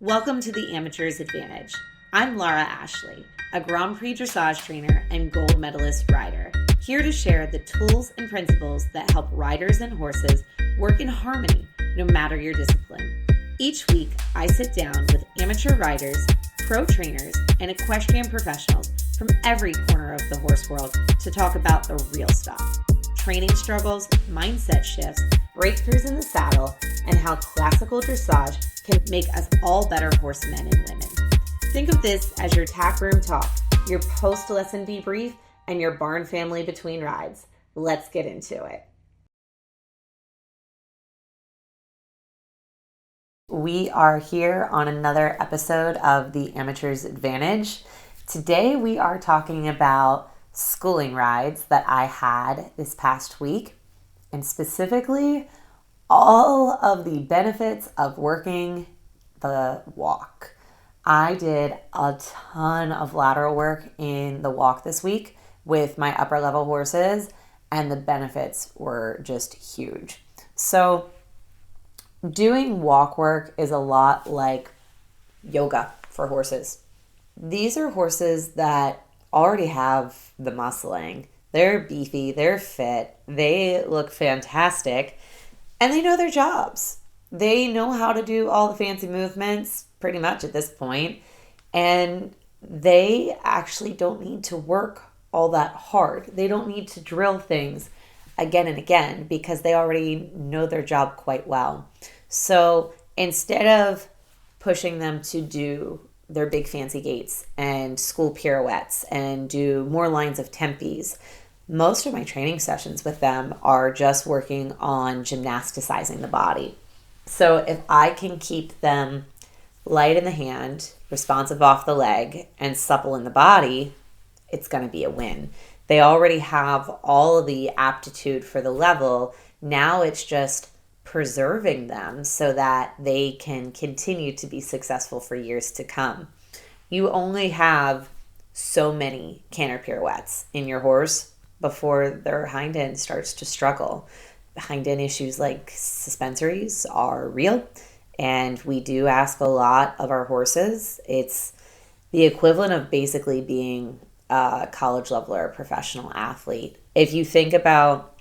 Welcome to the Amateur's Advantage. I'm Laura Ashley, a Grand Prix dressage trainer and gold medalist rider, here to share the tools and principles that help riders and horses work in harmony no matter your discipline. Each week, I sit down with amateur riders, pro trainers, and equestrian professionals from every corner of the horse world to talk about the real stuff. Training struggles, mindset shifts, breakthroughs in the saddle, and how classical dressage can make us all better horsemen and women. Think of this as your tack room talk, your post-lesson debrief, and your barn family between rides. Let's get into it. We are here on another episode of the Amateur's Advantage. Today we are talking about schooling rides that I had this past week, and specifically all of the benefits of working the walk. I did a ton of lateral work in the walk this week with my upper level horses, and the benefits were just huge. So doing walk work is a lot like yoga for horses. These are horses that already have the muscling. They're beefy, they're fit, they look fantastic, and they know their jobs. They know how to do all the fancy movements pretty much at this point, and they actually don't need to work all that hard. They don't need to drill things again and again because they already know their job quite well. So instead of pushing them to do their big fancy gaits and school pirouettes and do more lines of tempies, most of my training sessions with them are just working on gymnasticizing the body. So if I can keep them light in the hand, responsive off the leg, and supple in the body, it's going to be a win. They already have all of the aptitude for the level. Now it's just preserving them so that they can continue to be successful for years to come. You only have so many canter pirouettes in your horse before their hind end starts to struggle. Hind end issues like suspensories are real, and we do ask a lot of our horses. It's the equivalent of basically being a college level or a professional athlete. If you think about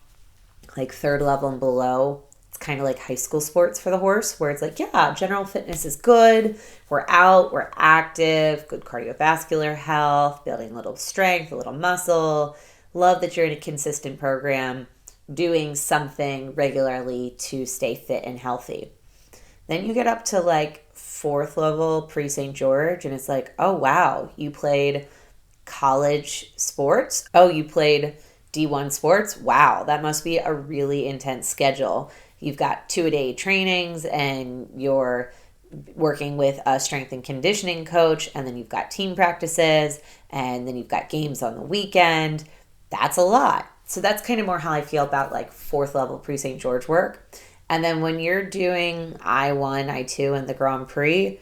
like third level and below, it's kind of like high school sports for the horse, where it's like, yeah, general fitness is good. We're out, we're active, good cardiovascular health, building a little strength, a little muscle. Love that you're in a consistent program, doing something regularly to stay fit and healthy. Then you get up to like fourth level pre-St. George, and it's like, oh, wow, you played college sports. Oh, you played D1 sports. Wow, that must be a really intense schedule. You've got 2-a-day trainings, and you're working with a strength and conditioning coach, and then you've got team practices, and then you've got games on the weekend. That's a lot. So that's kind of more how I feel about like fourth level pre-St. George work. And then when you're doing I1, I2, and the Grand Prix,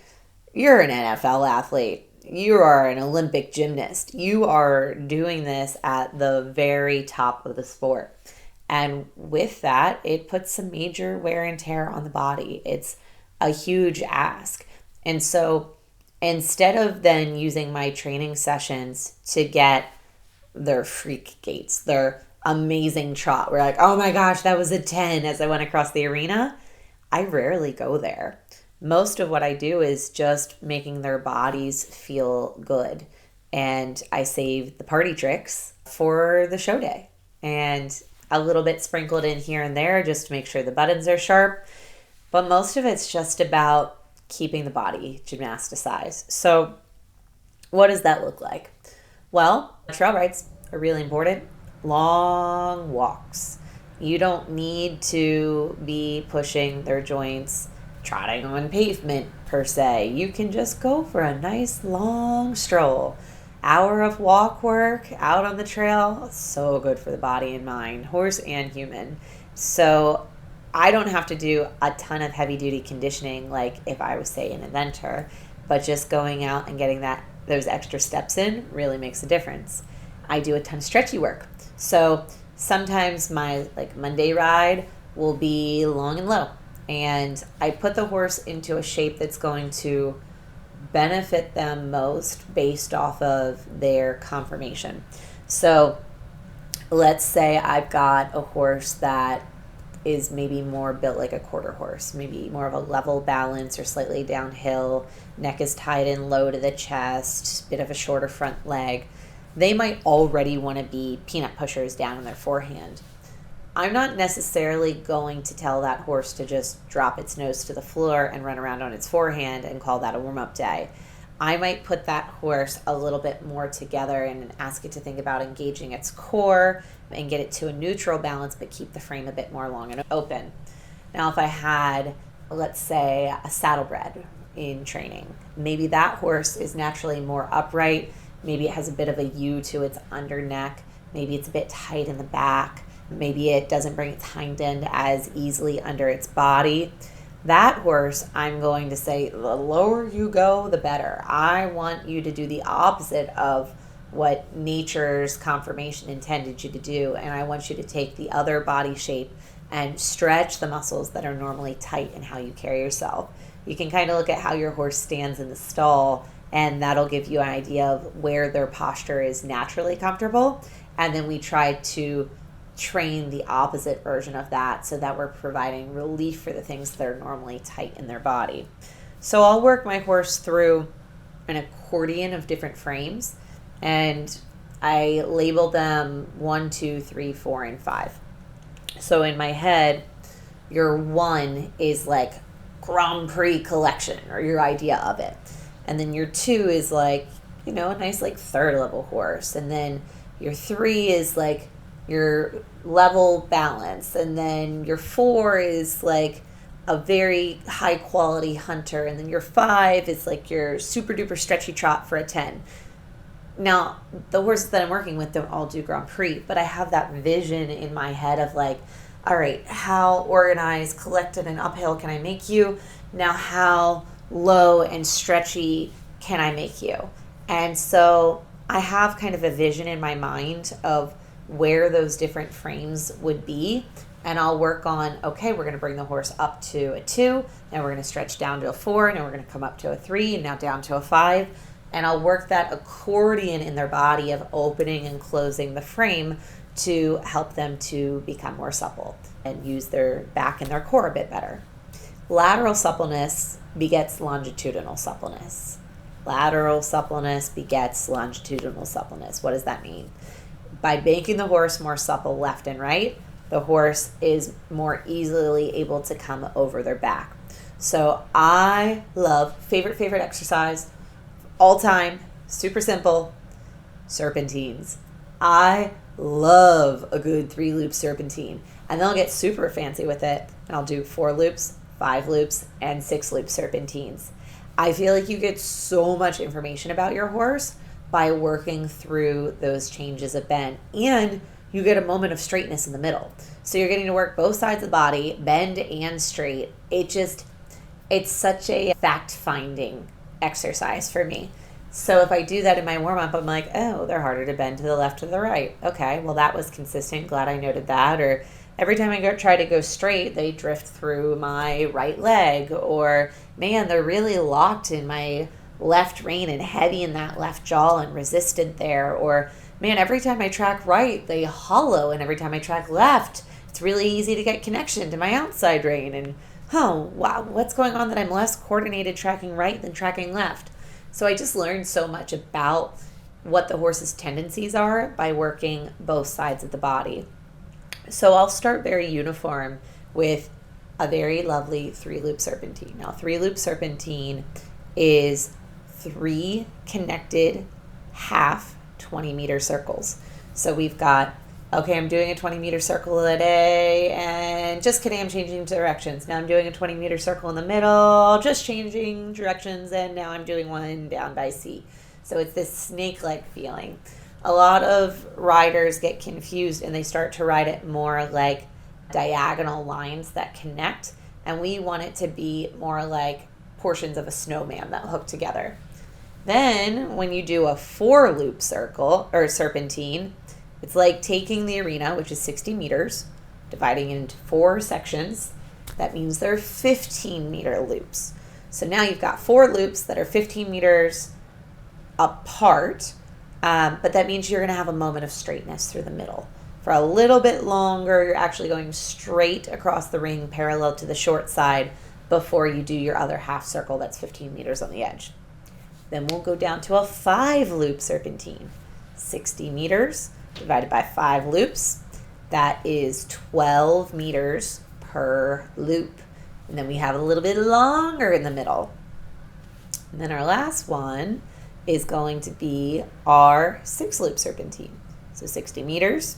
you're an NFL athlete. You are an Olympic gymnast. You are doing this at the very top of the sport. And with that, it puts some major wear and tear on the body. It's a huge ask. And so instead of then using my training sessions to get their freak gaits, their amazing trot, we're like, oh my gosh, that was a 10 as I went across the arena, I rarely go there. Most of what I do is just making their bodies feel good. And I save the party tricks for the show day. And a little bit sprinkled in here and there just to make sure the buttons are sharp. But most of it's just about keeping the body gymnasticized. So what does that look like? Well, trail rides are really important. Long walks. You don't need to be pushing their joints, trotting on pavement per se. You can just go for a nice long stroll. Hour of walk work out on the trail, so good for the body and mind, horse and human. So I don't have to do a ton of heavy duty conditioning like if I was, say, an eventer, but just going out and getting those extra steps in really makes a difference. I do a ton of stretchy work. So sometimes my like Monday ride will be long and low, and I put the horse into a shape that's going to benefit them most based off of their conformation. So let's say I've got a horse that is maybe more built like a quarter horse, maybe more of a level balance or slightly downhill, neck is tied in low to the chest, bit of a shorter front leg. They might already want to be peanut pushers down in their forehand. I'm not necessarily going to tell that horse to just drop its nose to the floor and run around on its forehand and call that a warm-up day. I might put that horse a little bit more together and ask it to think about engaging its core and get it to a neutral balance, but keep the frame a bit more long and open. Now, if I had, let's say, a saddlebred in training, maybe that horse is naturally more upright. Maybe it has a bit of a U to its under neck. Maybe it's a bit tight in the back. Maybe it doesn't bring its hind end as easily under its body. That horse, I'm going to say, the lower you go, the better. I want you to do the opposite of what nature's conformation intended you to do, and I want you to take the other body shape and stretch the muscles that are normally tight in how you carry yourself. You can kind of look at how your horse stands in the stall, and that'll give you an idea of where their posture is naturally comfortable, and then we try to train the opposite version of that so that we're providing relief for the things that are normally tight in their body. So I'll work my horse through an accordion of different frames, and I label them 1, 2, 3, 4, and 5. So in my head, your 1 is like Grand Prix collection, or your idea of it. And then your 2 is like, a nice like third level horse. And then your 3 is like your level balance. And then your 4 is like a very high quality hunter. And then your 5 is like your super duper stretchy trot for a 10. Now, the horses that I'm working with don't all do Grand Prix, but I have that vision in my head of like, all right, how organized, collected, and uphill can I make you? Now, how low and stretchy can I make you? And so I have kind of a vision in my mind of where those different frames would be. And I'll work on, okay, we're going to bring the horse up to a 2, now we're going to stretch down to a 4, and now we're going to come up to a 3, and now down to a 5. And I'll work that accordion in their body of opening and closing the frame to help them to become more supple and use their back and their core a bit better. Lateral suppleness begets longitudinal suppleness. Lateral suppleness begets longitudinal suppleness. What does that mean? By making the horse more supple left and right, the horse is more easily able to come over their back. So I love, favorite exercise, all time, super simple, serpentines. I love a good 3-loop serpentine. And then I'll get super fancy with it. And I'll do 4 loops, 5 loops, and 6-loop serpentines. I feel like you get so much information about your horse by working through those changes of bend. And you get a moment of straightness in the middle. So you're getting to work both sides of the body, bend and straight. It's such a fact-finding exercise for me. So if I do that in my warm-up, I'm like, oh, they're harder to bend to the left or the right. Okay, well, that was consistent. Glad I noted that. Or every time I try to go straight, they drift through my right leg. Or, man, they're really locked in my left rein and heavy in that left jaw and resistant there. Or, man, every time I track right, they hollow. And every time I track left, it's really easy to get connection to my outside rein. And, oh, wow, what's going on that I'm less coordinated tracking right than tracking left? So I just learned so much about what the horse's tendencies are by working both sides of the body. So I'll start very uniform with a very lovely 3-loop serpentine. Now, 3-loop serpentine is 3 connected half 20-meter circles. So we've got, okay, I'm doing a 20-meter circle a day, and just kidding, I'm changing directions. Now I'm doing a 20-meter circle in the middle, just changing directions, and now I'm doing one down by C. So it's this snake-like feeling. A lot of riders get confused, and they start to ride it more like diagonal lines that connect, and we want it to be more like portions of a snowman that hook together. Then when you do a 4-loop circle or serpentine, it's like taking the arena, which is 60 meters, dividing it into 4 sections. That means they're 15-meter loops. So now you've got 4 loops that are 15 meters apart, but that means you're going to have a moment of straightness through the middle. For a little bit longer, you're actually going straight across the ring parallel to the short side before you do your other half circle that's 15 meters on the edge. Then we'll go down to a 5-loop serpentine. 60 meters divided by 5 loops. That is 12 meters per loop. And then we have a little bit longer in the middle. And then our last one is going to be our 6-loop serpentine. So 60 meters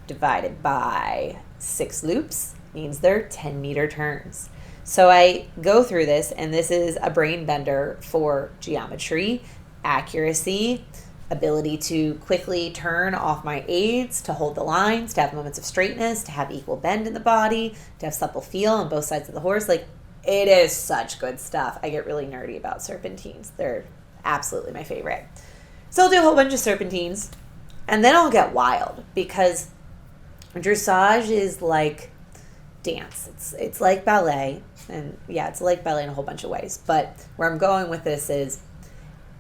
divided by 6 loops means they're 10-meter turns. So I go through this, and this is a brain bender for geometry, accuracy, ability to quickly turn off my aids, to hold the lines, to have moments of straightness, to have equal bend in the body, to have supple feel on both sides of the horse. Like, it is such good stuff. I get really nerdy about serpentines. They're absolutely my favorite. So I'll do a whole bunch of serpentines, and then I'll get wild, because dressage is like dance. It's like ballet, and yeah, it's like ballet in a whole bunch of ways. But where I'm going with this is,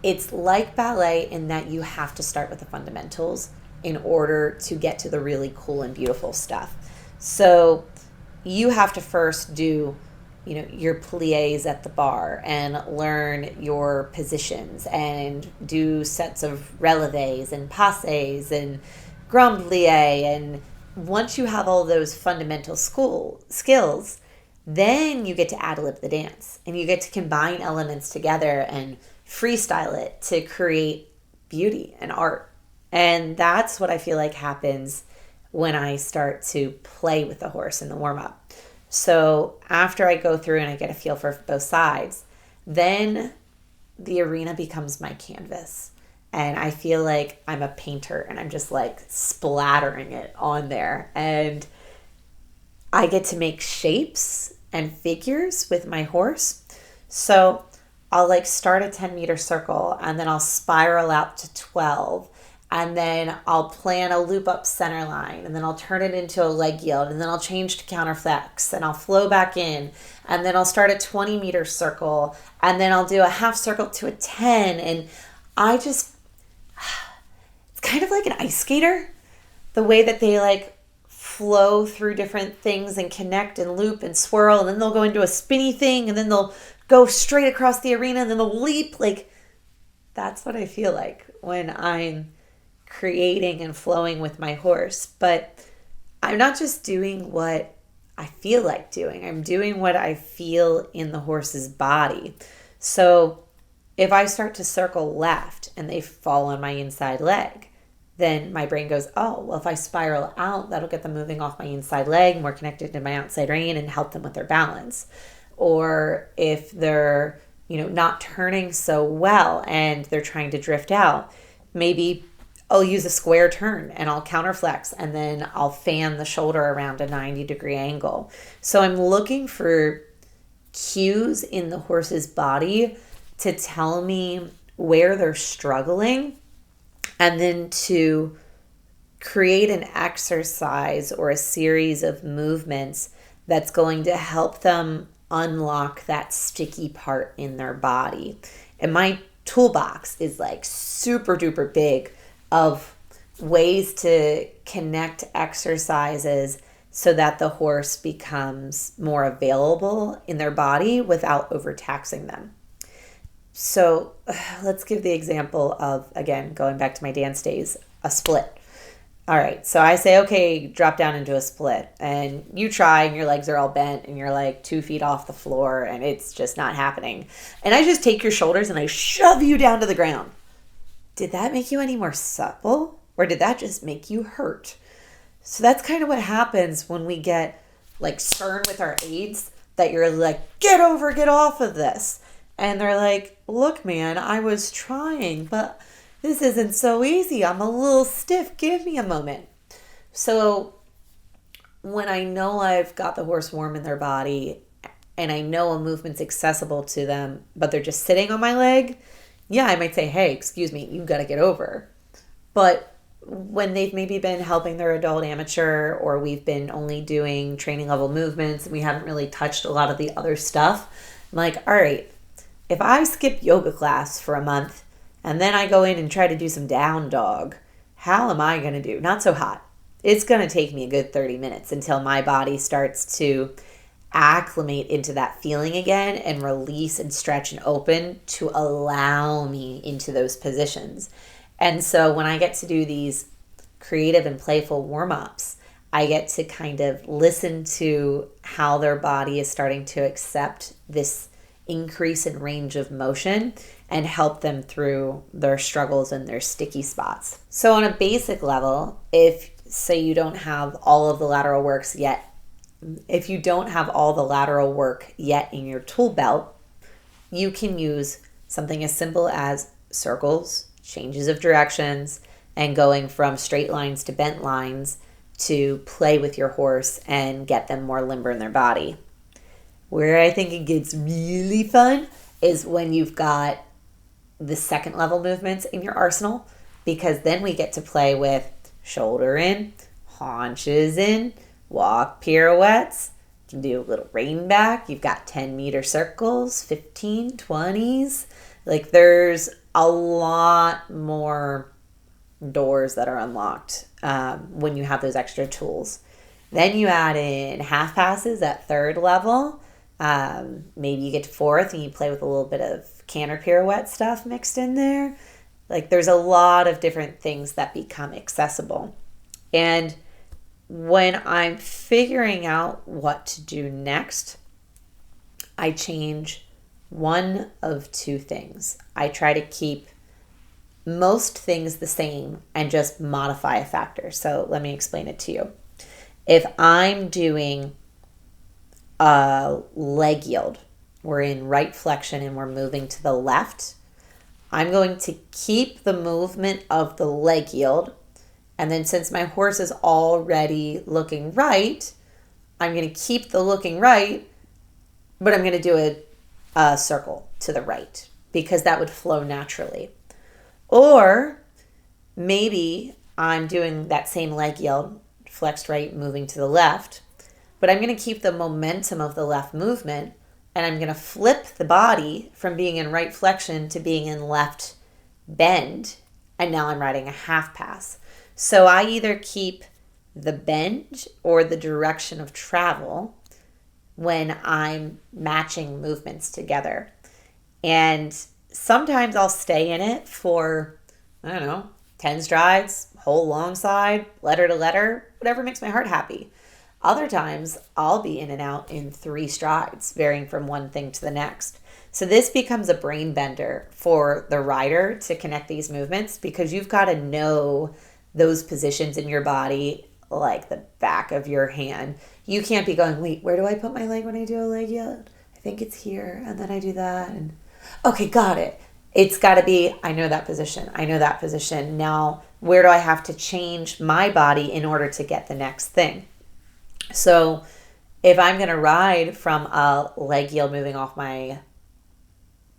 it's like ballet in that you have to start with the fundamentals in order to get to the really cool and beautiful stuff. So you have to first do, your plies at the bar and learn your positions and do sets of releves and passes and grand plie. And once you have all those fundamental skills, then you get to ad-lib the dance, and you get to combine elements together and freestyle it to create beauty and art. And that's what I feel like happens when I start to play with the horse in the warm-up. So after I go through and I get a feel for both sides, then the arena becomes my canvas. And I feel like I'm a painter, and I'm just like splattering it on there. And I get to make shapes and figures with my horse. So I'll like start a 10-meter circle, and then I'll spiral out to 12. And then I'll plan a loop up center line, and then I'll turn it into a leg yield, and then I'll change to counterflex, and I'll flow back in, and then I'll start a 20-meter circle, and then I'll do a half circle to a 10. And it's kind of like an ice skater, the way that they like flow through different things and connect and loop and swirl, and then they'll go into a spinny thing, and then they'll go straight across the arena, and then they'll leap. Like, that's what I feel like when I'm creating and flowing with my horse. But I'm not just doing what I feel like doing. I'm doing what I feel in the horse's body. So if I start to circle left and they fall on my inside leg, then my brain goes, oh, well, if I spiral out, that'll get them moving off my inside leg, more connected to my outside rein, and help them with their balance. Or if they're, not turning so well and they're trying to drift out, maybe I'll use a square turn and I'll counterflex, and then I'll fan the shoulder around a 90-degree angle. So I'm looking for cues in the horse's body to tell me where they're struggling, and then to create an exercise or a series of movements that's going to help them unlock that sticky part in their body. And my toolbox is like super duper big of ways to connect exercises so that the horse becomes more available in their body without overtaxing them. So let's give the example of, again, going back to my dance days, a split. All right, so I say, okay, drop down into a split. And you try, and your legs are all bent, and you're like 2 feet off the floor, and it's just not happening. And I just take your shoulders and I shove you down to the ground. Did that make you any more supple, or did that just make you hurt? So that's kind of what happens when we get like stern with our aids, that you're like, get off of this. And they're like, look, man, I was trying, but this isn't so easy. I'm a little stiff. Give me a moment. So when I know I've got the horse warm in their body, and I know a movement's accessible to them, but they're just sitting on my leg, yeah, I might say, hey, excuse me, you've got to get over. But when they've maybe been helping their adult amateur, or we've been only doing training level movements and we haven't really touched a lot of the other stuff, I'm like, all right, If I skip yoga class for a month and then I go in and try to do some down dog, how am I going to do? Not so hot. It's going to take me a good 30 minutes until my body starts to acclimate into that feeling again and release and stretch and open to allow me into those positions. And so when I get to do these creative and playful warm-ups, I get to kind of listen to how their body is starting to accept this increase in range of motion and help them through their struggles and their sticky spots. So on a basic level, if say you don't have all of the lateral works yet, if you don't have all the lateral work yet in your tool belt, you can use something as simple as circles, changes of directions, and going from straight lines to bent lines to play with your horse and get them more limber in their body. Where I think it gets really fun is when you've got the second level movements in your arsenal, because then we get to play with shoulder in, haunches in, walk pirouettes. You can do a little rein back. You've got 10-meter circles, 15, 20s. Like there's a lot more doors that are unlocked when you have those extra tools. Then you add in half passes at third level. Maybe you get to fourth and you play with a little bit of canter pirouette stuff mixed in there. Like there's a lot of different things that become accessible. And when I'm figuring out what to do next, I change one of two things. I try to keep most things the same and just modify a factor. So let me explain it to you. If I'm doing a leg yield, we're in right flexion and we're moving to the left, I'm going to keep the movement of the leg yield. And then since my horse is already looking right, I'm going to keep the looking right, but I'm going to do a circle to the right because that would flow naturally. Or maybe I'm doing that same leg yield, flexed right, moving to the left, but I'm going to keep the momentum of the left movement and I'm going to flip the body from being in right flexion to being in left bend. And now I'm riding a half pass. So I either keep the bend or the direction of travel when I'm matching movements together. And sometimes I'll stay in it for, 10 strides, whole long side, letter to letter, whatever makes my heart happy. Other times I'll be in and out in 3 strides, varying from one thing to the next. So this becomes a brain bender for the rider to connect these movements because you've got to know those positions in your body like the back of your hand. You can't be going, wait, where do I put my leg when I do a leg yield? I think it's here, and then I do that, and okay, got it. It's got to be, I know that position. I know that position. Now, where do I have to change my body in order to get the next thing? So if I'm going to ride from a leg yield moving off my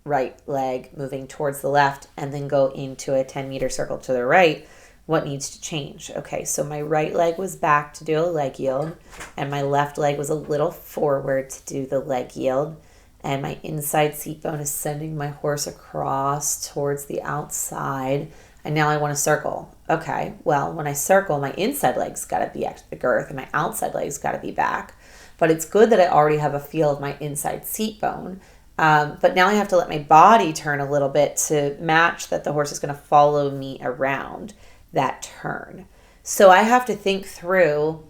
right leg, moving towards the left, and then go into a 10-meter circle to the right, what needs to change? Okay, so my right leg was back to do a leg yield, and my left leg was a little forward to do the leg yield, and my inside seat bone is sending my horse across towards the outside, and now I want to circle. Okay, well, when I circle, my inside leg's got to be at the girth, and my outside leg's got to be back, but it's good that I already have a feel of my inside seat bone. But now I have to let my body turn a little bit to match that the horse is going to follow me around that turn. So I have to think through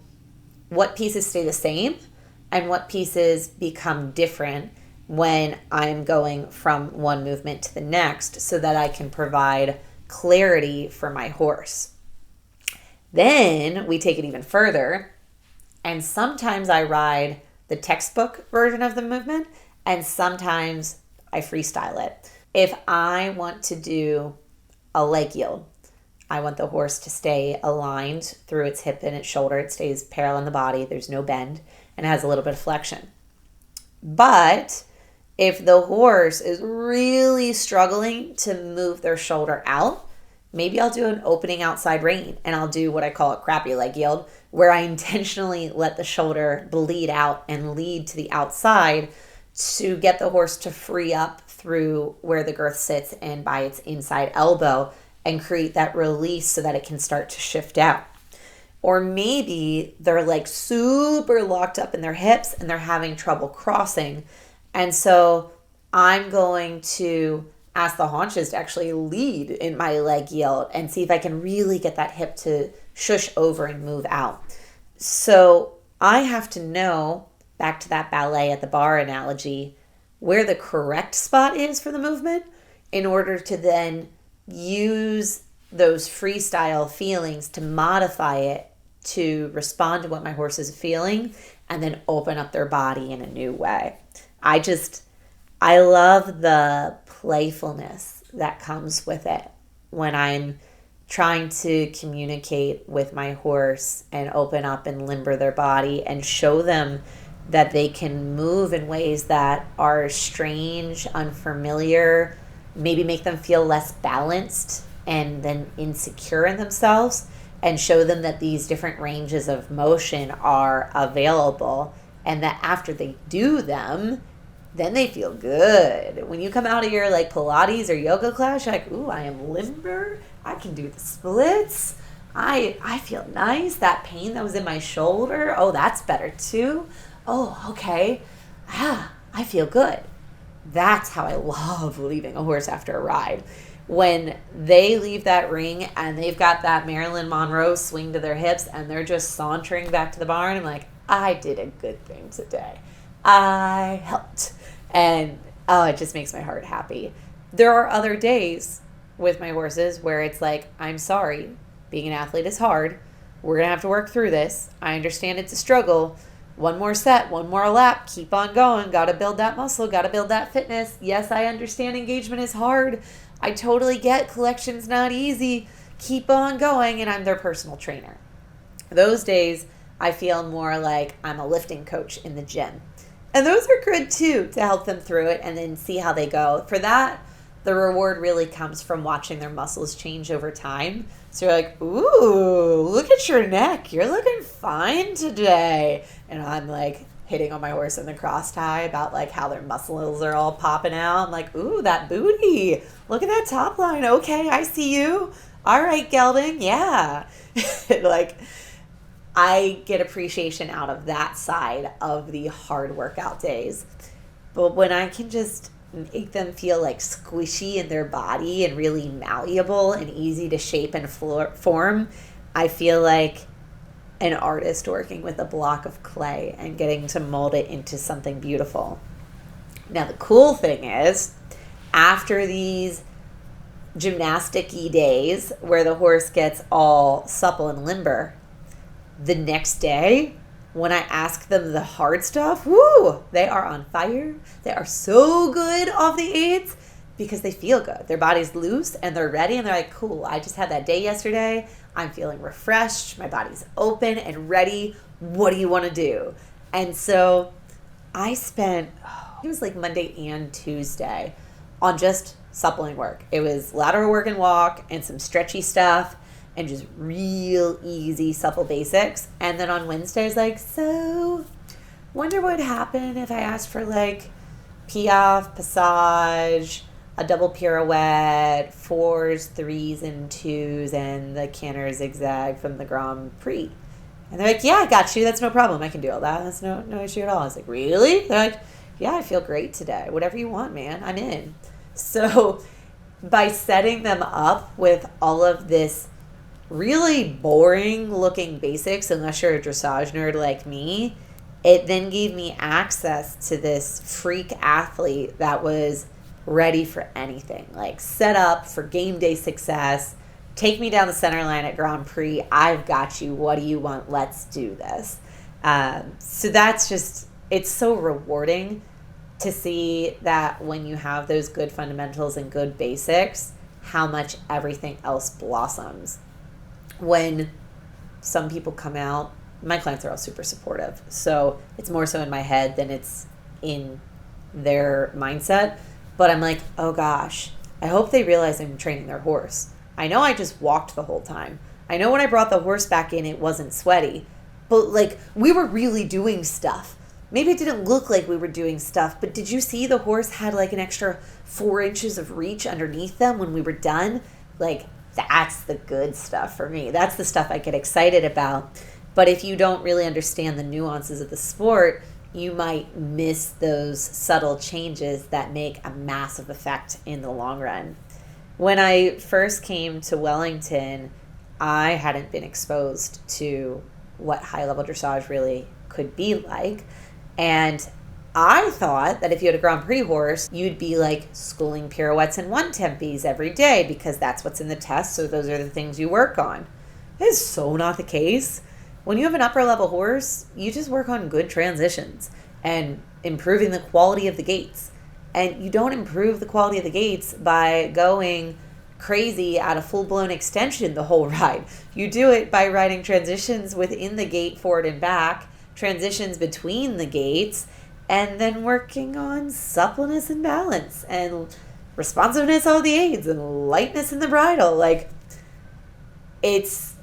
what pieces stay the same and what pieces become different when I'm going from one movement to the next so that I can provide clarity for my horse. Then we take it even further, and sometimes I ride the textbook version of the movement and sometimes I freestyle it. If I want to do a leg yield, I want the horse to stay aligned through its hip and its shoulder. It stays parallel in the body. There's no bend and it has a little bit of flexion. But if the horse is really struggling to move their shoulder out, maybe I'll do an opening outside rein and I'll do what I call a crappy leg yield, where I intentionally let the shoulder bleed out and lead to the outside to get the horse to free up through where the girth sits and by its inside elbow and create that release so that it can start to shift out. Or maybe they're like super locked up in their hips and they're having trouble crossing. And so I'm going to ask the haunches to actually lead in my leg yield and see if I can really get that hip to shush over and move out. So I have to know, back to that ballet at the bar analogy, where the correct spot is for the movement in order to then use those freestyle feelings to modify it to respond to what my horse is feeling and then open up their body in a new way. I love the playfulness that comes with it when I'm trying to communicate with my horse and open up and limber their body and show them that they can move in ways that are strange, unfamiliar, maybe make them feel less balanced and then insecure in themselves, and show them that these different ranges of motion are available and that after they do them, then they feel good. When you come out of your like Pilates or yoga class, you're like, ooh, I am limber. I can do the splits. I feel nice. That pain that was in my shoulder, oh, that's better too. Oh, okay. I feel good. That's how I love leaving a horse after a ride. When they leave that ring and they've got that Marilyn Monroe swing to their hips and they're just sauntering back to the barn, I'm like, I did a good thing today. I helped. And it just makes my heart happy. There are other days with my horses where it's like, I'm sorry, being an athlete is hard. We're going to have to work through this. I understand it's a struggle. One more set, one more lap, keep on going. Got to build that muscle, got to build that fitness. Yes, I understand engagement is hard. I totally get collection's not easy. Keep on going, and I'm their personal trainer. Those days, I feel more like I'm a lifting coach in the gym. And those are good too, to help them through it and then see how they go. For that, the reward really comes from watching their muscles change over time. So you're like, ooh, look at your neck. You're looking fine today. And I'm like hitting on my horse in the cross tie about like how their muscles are all popping out. I'm like, ooh, that booty. Look at that top line. Okay, I see you. All right, gelding. Yeah. Like, I get appreciation out of that side of the hard workout days. But when I can just make them feel like squishy in their body and really malleable and easy to shape and form, I feel like an artist working with a block of clay and getting to mold it into something beautiful. Now, the cool thing is, after these gymnastic-y days where the horse gets all supple and limber, the next day, when I ask them the hard stuff, woo, they are on fire. They are so good off the aids because they feel good. Their body's loose and they're ready and they're like, cool, I just had that day yesterday. I'm feeling refreshed. My body's open and ready. What do you want to do? And so I spent, it was like Monday and Tuesday on just suppling work. It was lateral work and walk and some stretchy stuff and just real easy supple basics. And then on Wednesdays, like, so wonder what would happen if I asked for like piaffe, passage, a double pirouette, 4s, 3s, and 2s, and the canter zigzag from the Grand Prix. And they're like, yeah, I got you. That's no problem. I can do all that. That's no issue at all. I was like, really? They're like, yeah, I feel great today. Whatever you want, man. I'm in. So by setting them up with all of this really boring looking basics, unless you're a dressage nerd like me, it then gave me access to this freak athlete that was ready for anything, like set up for game day success. Take me down the center line at Grand Prix. I've got you. What do you want? Let's do this. So that's just, it's so rewarding to see that when you have those good fundamentals and good basics, how much everything else blossoms. When some people come out, my clients are all super supportive. So it's more so in my head than it's in their mindset. But I'm like, oh gosh, I hope they realize I'm training their horse. I know I just walked the whole time. I know when I brought the horse back in, it wasn't sweaty. But like, we were really doing stuff. maybe it didn't look like we were doing stuff, but did you see the horse had like an extra 4 inches of reach underneath them when we were done? Like, that's the good stuff for me. That's the stuff I get excited about. But if you don't really understand the nuances of the sport, you might miss those subtle changes that make a massive effect in the long run. When I first came to Wellington, I hadn't been exposed to what high-level dressage really could be like. And I thought that if you had a Grand Prix horse, you'd be like schooling pirouettes and one-tempies every day because that's what's in the test, so those are the things you work on. That is so not the case. When you have an upper-level horse, you just work on good transitions and improving the quality of the gaits. And you don't improve the quality of the gaits by going crazy at a full-blown extension the whole ride. You do it by riding transitions within the gait, forward and back, transitions between the gaits, and then working on suppleness and balance and responsiveness on the aids and lightness in the bridle. Like, it's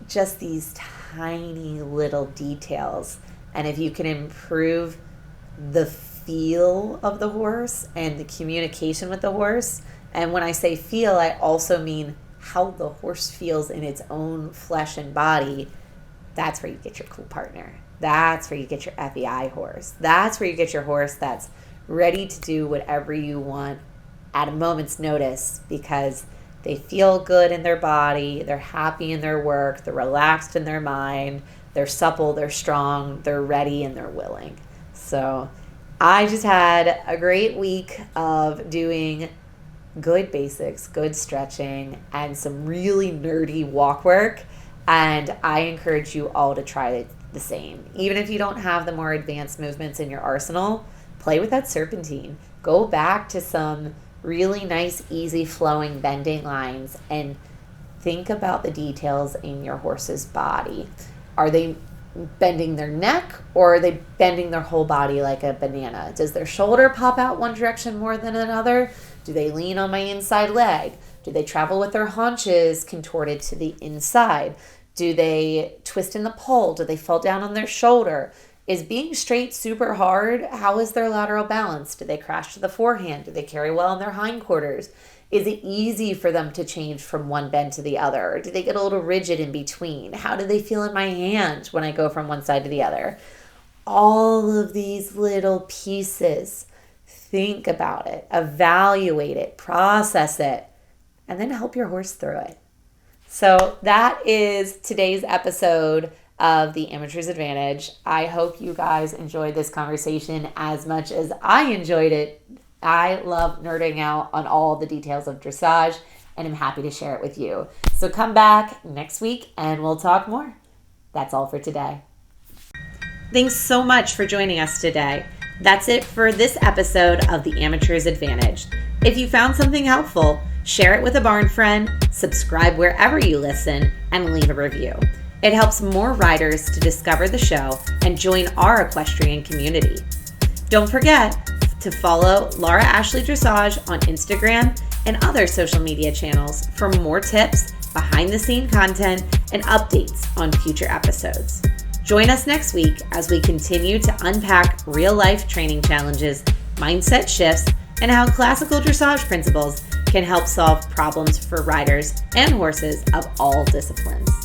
just these tiny little details. And if you can improve the feel of the horse and the communication with the horse, and when I say feel, I also mean how the horse feels in its own flesh and body, that's where you get your cool partner. That's where you get your FEI horse. That's where you get your horse that's ready to do whatever you want at a moment's notice because they feel good in their body, they're happy in their work, they're relaxed in their mind, they're supple, they're strong, they're ready, and they're willing. So I just had a great week of doing good basics, good stretching, and some really nerdy walk work. And I encourage you all to try the same. Even if you don't have the more advanced movements in your arsenal, play with that serpentine. Go back to some really nice, easy flowing bending lines and think about the details in your horse's body. Are they bending their neck or are they bending their whole body like a banana? Does their shoulder pop out one direction more than another? Do they lean on my inside leg? Do they travel with their haunches contorted to the inside? Do they twist in the pole? Do they fall down on their shoulder? Is being straight super hard? How is their lateral balance? Do they crash to the forehand? Do they carry well on their hindquarters? Is it easy for them to change from one bend to the other? Or do they get a little rigid in between? How do they feel in my hand when I go from one side to the other? All of these little pieces. Think about it, evaluate it, process it, and then help your horse through it. So that is today's episode of the Amateur's Advantage. I hope you guys enjoyed this conversation as much as I enjoyed it. I love nerding out on all the details of dressage, and I'm happy to share it with you. So come back next week and we'll talk more. That's all for today. Thanks so much for joining us today. That's it for this episode of the Amateur's Advantage. If you found something helpful, share it with a barn friend, subscribe wherever you listen, and leave a review. It helps more riders to discover the show and join our equestrian community. Don't forget to follow Laura Ashley Dressage on Instagram and other social media channels for more tips, behind-the-scene content, and updates on future episodes. Join us next week as we continue to unpack real-life training challenges, mindset shifts, and how classical dressage principles can help solve problems for riders and horses of all disciplines.